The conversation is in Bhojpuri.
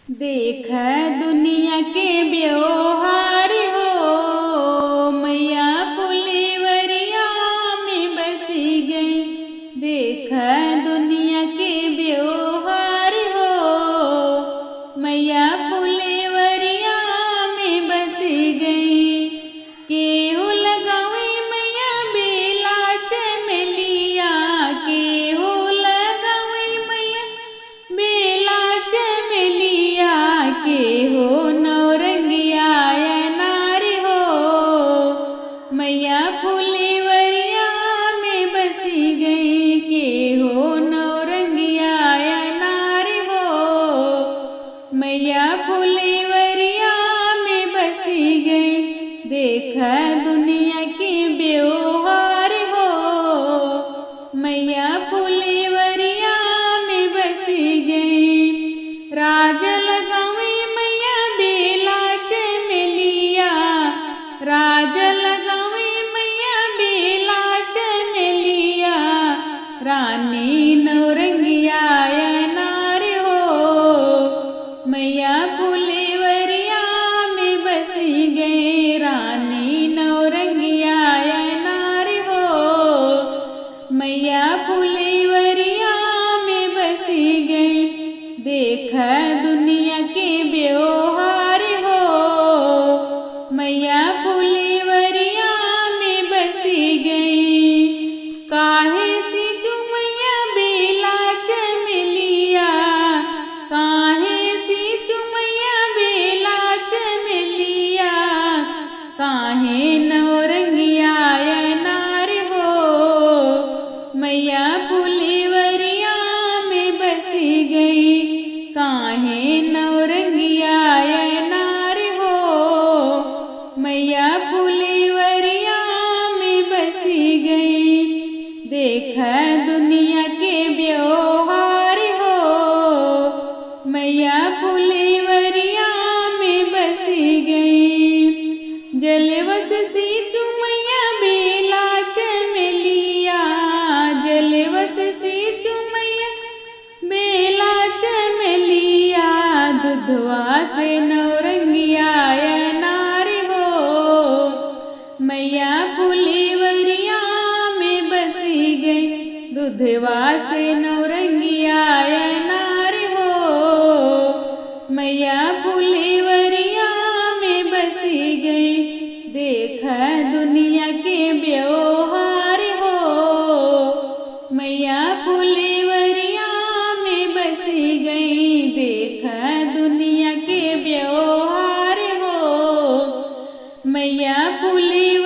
देख दुनिया के व्यवहार हो, मैया फुलवरिया में बसी गई। देख दुनिया के व्यवहार हो, मैया फुलवरिया में बसी गई। केहू लगावे मैया बेला चमेलिया, केहू लगावे मैया बेला चमेलिया, के हो नौरंगिया अनार हो, मैया फुलवरिया में बसी गई। के हो नौरंगिया अनार हो, मैया फुलवरिया में बसी गई। देख दुनिया के व्यवहार हो, मैया फुलवरिया में बसी गई। राज लगावे मैया बेला चमेलिया, राज लगावे मैया बेला चमेलिया, रानी नौरंगिया अनार हो, मैया फुलवरिया में बसी गई। रानी नौरंगिया अनार हो, मैया फुलवरिया में बसी गई। देख दुनिया के व्यवहार हो, मैया फुलवरिया में बसी गई। काहे सींचू मैया बेला चमेलिया, काहे सींचू मैया बेला चमेलिया, काहे नौरंगिया अनार हो, मैया फुलवरिया में बसी गई। काहे नौरंगिया अनार हो, मैया फुलवरिया में बसी गई। देख दुनिया के व्यवहार हो, मैया फुलवरिया में बसी गई। जलवस सींचू मैया बेला चमेलिया, जलवस सींचू मैया बेला चमेलिया, दुधवा से नौरंगिया अनार हो, मैया फुलवरिया में बसी गई। दुधवा से नौरंगिया अनार हो, मैया फुलवरिया में बसी गई। देख दुनिया के व्यवहार हो, मैया फुलवरिया में बसी गई। देख दुनिया के व्यवहार हो, मैया फुलवरिया